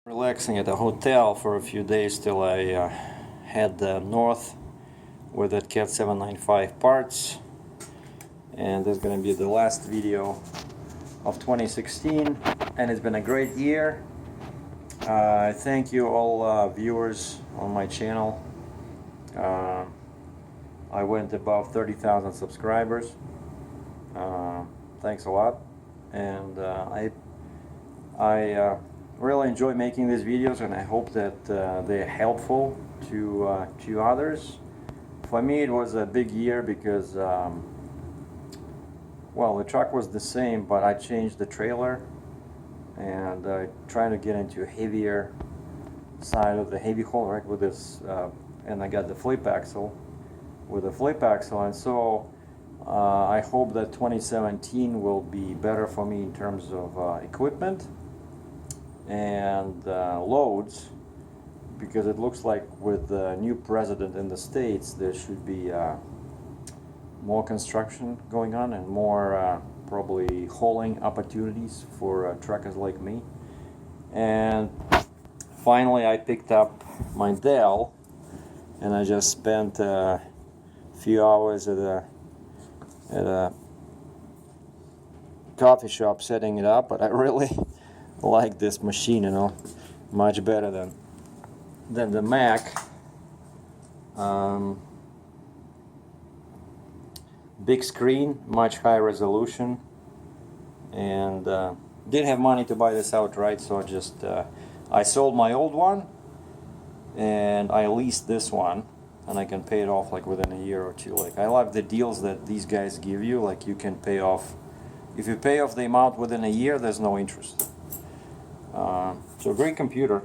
Relaxing at a hotel for a few days till I head north with that Cat 795 parts, and this is going to be the last video of 2016, and it's been a great year. Thank you all viewers on my channel. I went above 30,000 subscribers. Thanks a lot, and I really enjoy making these videos, and I hope that they're helpful to others. For me, it was a big year because well, the truck was the same, but I changed the trailer and trying to get into a heavier side of the heavy haul, right, with this, and I got the flip axle with a flip axle, and so I hope that 2017 will be better for me in terms of equipment and loads, because it looks like with the new president in the States there should be more construction going on and more probably hauling opportunities for truckers like me. And finally I picked up my Dell, and I just spent a few hours at a coffee shop setting it up, but I really like this machine, you know, much better than the Mac. Big screen, much higher resolution, and didn't have money to buy this outright, so I sold my old one and I leased this one, and I can pay it off like within a year or two. Like, I love the deals that these guys give you. Like, you can pay off, if you pay off the amount within a year, there's no interest. So great computer.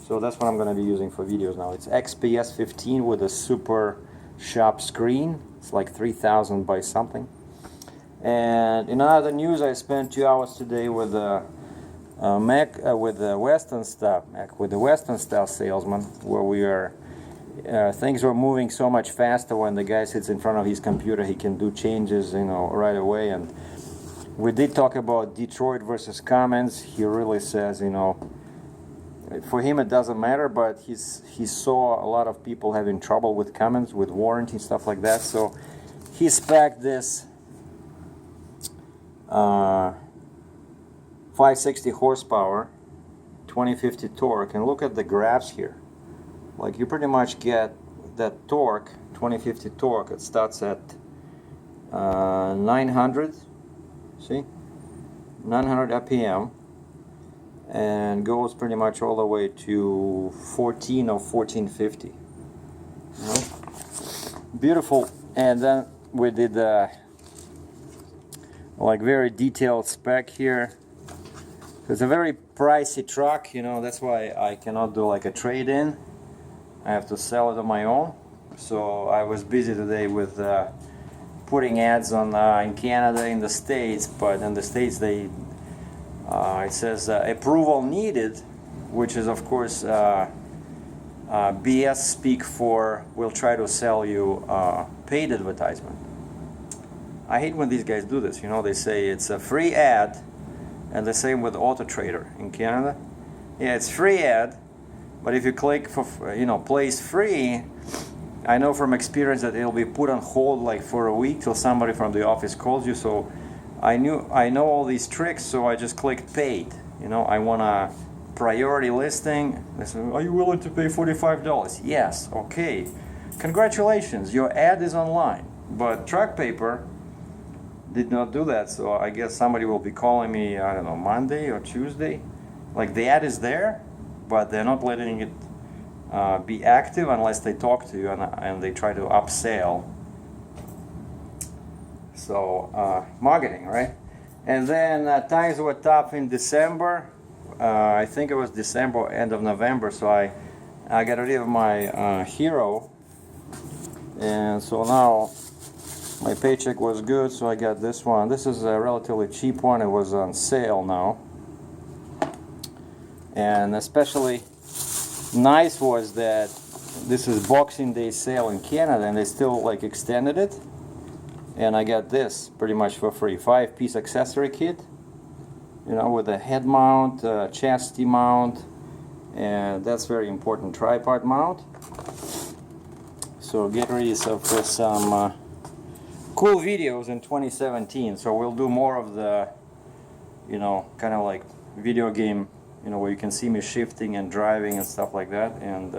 So that's what I'm going to be using for videos now. It's XPS 15 with a super sharp screen. It's like 3000 by something. And in other news, I spent 2 hours today with the with the Western Style salesman, where we are. Things were moving so much faster when the guy sits in front of his computer. He can do changes, you know, right away. And we did talk about Detroit versus Cummins. He really says, you know, for him it doesn't matter, but he saw a lot of people having trouble with Cummins, with warranty, stuff like that. So he spec'd this 560 horsepower, 2050 torque, and look at the graphs here. Like, you pretty much get that torque, 2050 torque. It starts at 900. See, 900 RPM, and goes pretty much all the way to 14 or 1450. You know? Beautiful. And then we did like very detailed spec here. It's a very pricey truck, you know, that's why I cannot do like a trade-in. I have to sell it on my own. So I was busy today with putting ads on in Canada, in the States, but in the States it says approval needed, which is of course BS speak for we'll try to sell you paid advertisement. I hate when these guys do this, you know. They say it's a free ad, and the same with Auto Trader in Canada. Yeah, it's free ad, but if you click for, you know, place free, I know from experience that it'll be put on hold like for a week till somebody from the office calls you. So I know all these tricks, so I just clicked paid. You know, I want a priority listing. They say, are you willing to pay $45? Yes. Okay. Congratulations, your ad is online. But Truck Paper did not do that, so I guess somebody will be calling me, I don't know, Monday or Tuesday. Like, the ad is there, but they're not letting it be active unless they talk to you and they try to upsell. So marketing, right? And then times were tough in December. I think it was December, end of November. So I got rid of my Hero, and so now my paycheck was good. So I got this one. This is a relatively cheap one. It was on sale now, and especially nice was that this is Boxing Day sale in Canada, and they still like extended it, and I got this pretty much for free. 5-piece accessory kit, you know, with a head mount, chassis mount, and that's very important tripod mount. So get ready for some cool videos in 2017. So we'll do more of the, you know, kind of like video game, you know, where you can see me shifting and driving and stuff like that. And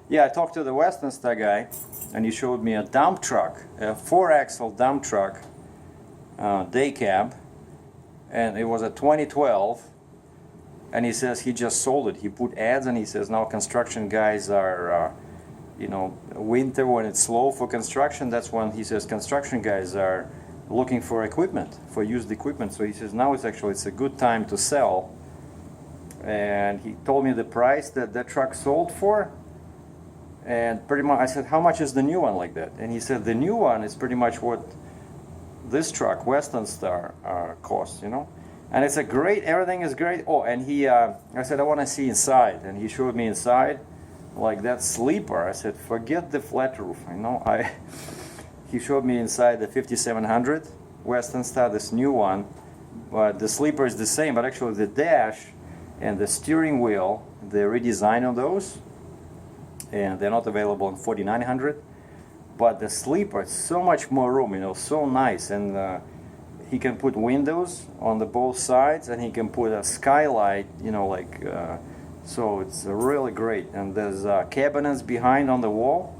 yeah, I talked to the Western Star guy, and he showed me a dump truck, a 4-axle dump truck, day cab, and it was a 2012. And he says he just sold it. He put ads, and he says now construction guys are, you know, winter when it's slow for construction, that's when he says construction guys are looking for equipment, for used equipment. So he says now it's a good time to sell. And he told me the price that that truck sold for. And pretty much I said, how much is the new one like that? And he said the new one is pretty much what this truck, Western Star, costs, you know. And it's a great, everything is great. Oh, and he, I said, I want to see inside. And he showed me inside, like that sleeper. I said, forget the flat roof. I know, he showed me inside the 5700 Western Star, this new one. But the sleeper is the same, but actually the dash and the steering wheel, they redesigned on those. And they're not available in 4900. But the sleeper, it's so much more room, you know, so nice. And he can put windows on the both sides, and he can put a skylight, you know, like, so it's really great. And there's cabinets behind on the wall,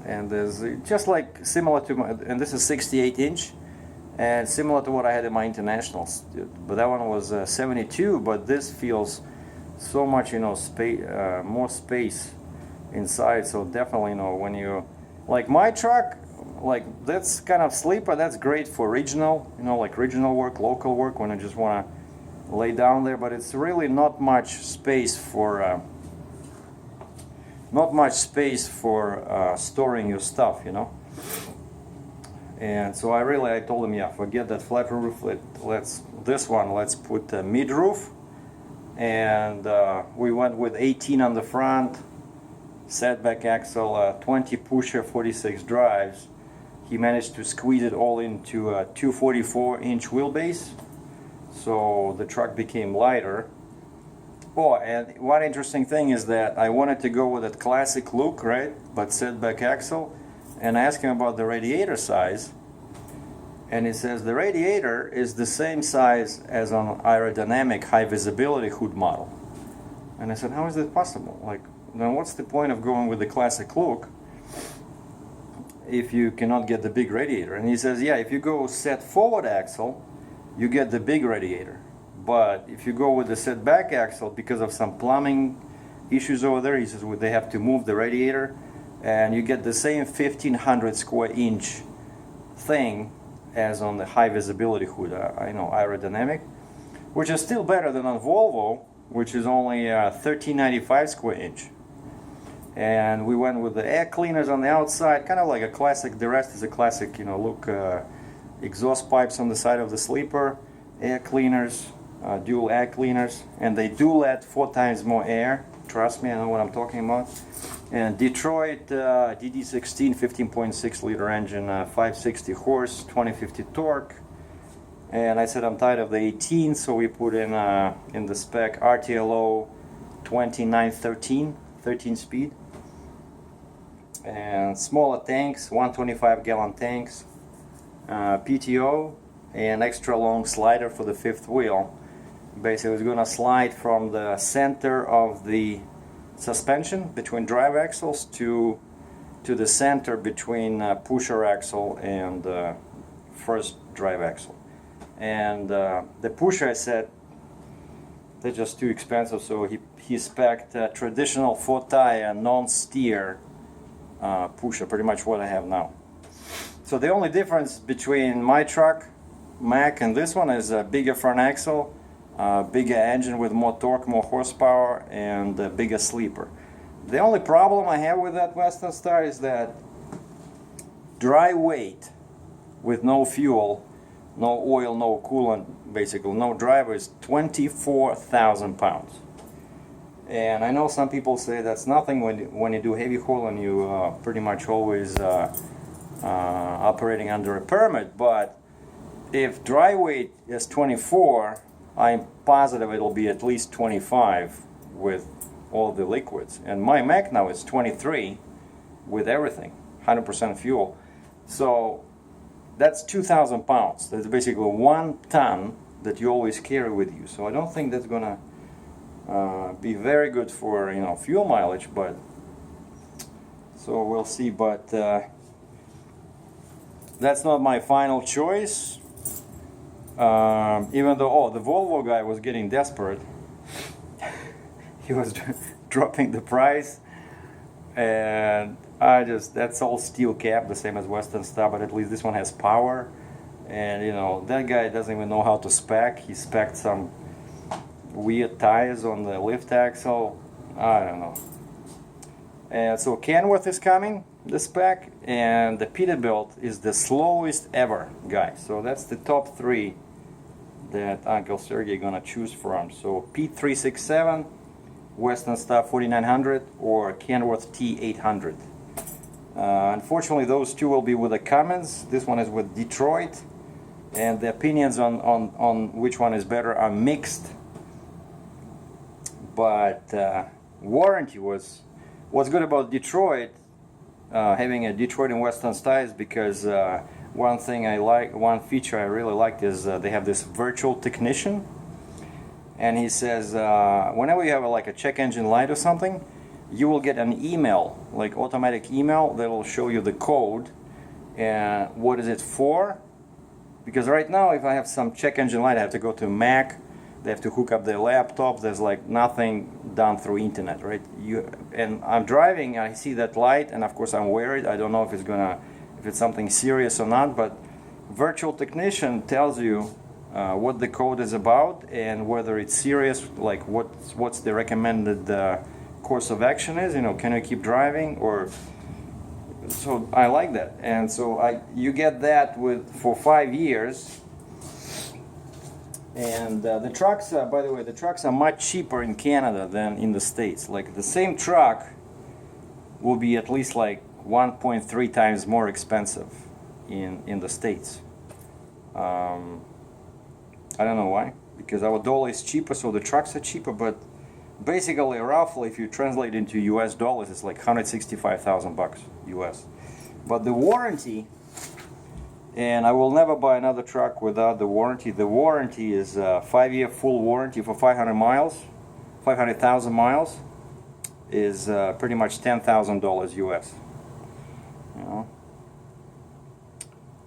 and there's just like similar to my, and this is 68 inch, and similar to what I had in my Internationals. But that one was 72, but this feels so much, you know, space, more space inside. So definitely, you know, when you, like my truck, like that's kind of sleeper, that's great for regional, you know, like regional work, local work, when I just want to lay down there. But it's really not much space for storing your stuff, you know. And so I told him, yeah, forget that flat roof, let's put a mid roof. And we went with 18 on the front, setback axle, 20 pusher, 46 drives. He managed to squeeze it all into a 244-inch wheelbase, so the truck became lighter. Oh, and one interesting thing is that I wanted to go with that classic look, right, but setback axle, and I asked him about the radiator size, and he says the radiator is the same size as an aerodynamic high visibility hood model. And I said, how is that possible? Like, then what's the point of going with the classic look if you cannot get the big radiator? And he says, yeah, if you go set forward axle, you get the big radiator. But if you go with the set back axle, because of some plumbing issues over there, he says, well, they have to move the radiator, and you get the same 1500 square inch thing as on the high visibility hood, I know, aerodynamic, which is still better than on Volvo, which is only 1395 square inch. And we went with the air cleaners on the outside, kind of like a classic. The rest is a classic, you know, look, exhaust pipes on the side of the sleeper, air cleaners, dual air cleaners, and they do let 4 times more air. Trust me, I know what I'm talking about. And Detroit DD16 15.6 liter engine, 560 horse, 2050 torque. And I said I'm tired of the 18, so we put in the spec RTLO 2913, 13 speed. And smaller tanks, 125 gallon tanks, PTO, and extra long slider for the 5th wheel. Basically it's going to slide from the center of the suspension between drive axles to the center between pusher axle and first drive axle. And the pusher, I said, they're just too expensive, so he spec'd traditional 4-tire non-steer pusher, pretty much what I have now. So the only difference between my truck, Mack, and this one is a bigger front axle, bigger engine with more torque, more horsepower, and a bigger sleeper. The only problem I have with that Western Star is that dry weight with no fuel, no oil, no coolant, basically no driver, is 24,000 pounds. And I know some people say that's nothing when you do heavy haul and you pretty much always operating under a permit, but if dry weight is 24 I'm positive it'll be at least 25 with all the liquids. And my Mac now is 23 with everything, 100% fuel. So that's 2,000 pounds. That's basically 1 ton that you always carry with you. So I don't think that's gonna be very good for, you know, fuel mileage, but so we'll see. But that's not my final choice. Even though, the Volvo guy was getting desperate. He was dropping the price, and that's all steel cap, the same as Western Star, but at least this one has power. And you know, that guy doesn't even know how to spec. He spec'd some weird tires on the lift axle. I don't know. And so Kenworth is coming, the spec, and the Peterbilt is the slowest ever, guys. So that's the top 3 that Uncle Sergey gonna choose from. So P367, Western Star 4900, or Kenworth T800. Unfortunately, those 2 will be with the Cummins. This one is with Detroit, and the opinions on which one is better are mixed. But warranty was, what's good about Detroit, having a Detroit and Western Star, is because one thing I like, one feature I really liked is they have this virtual technician. And he says, whenever you have like a check engine light or something, you will get an email, like automatic email, that will show you the code and what is it for. Because right now, if I have some check engine light, I have to go to Mac, they have to hook up their laptop, there's like nothing done through internet, right? And I'm driving, I see that light, and of course I'm worried. I don't know if it's something serious or not, but virtual technician tells you what the code is about and whether it's serious, like what's the recommended course of action is, you know, can I keep driving, or so I like that. And so you get that for 5 years. And the trucks, by the way, the trucks are much cheaper in Canada than in the States. Like the same truck will be at least like 1.3 times more expensive in the States. I don't know why, because our dollar is cheaper, so the trucks are cheaper, but basically, roughly, if you translate into US dollars, it's like 165,000 bucks US. But the warranty, and I will never buy another truck without the warranty. The warranty is a 5-year full warranty for 500,000 miles, is pretty much $10,000 US. You know?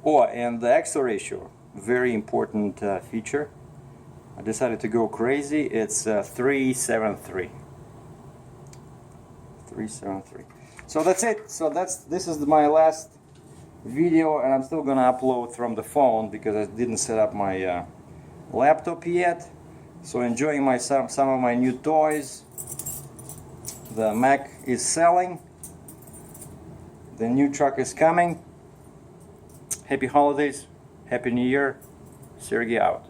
Oh, and the axle ratio, very important feature. I decided to go crazy. It's 373. 373. So that's it. So this is my last video, and I'm still gonna upload from the phone because I didn't set up my laptop yet. So enjoying some of my new toys. The Mac is selling. The new truck is coming. Happy holidays. Happy New Year. Sergey out.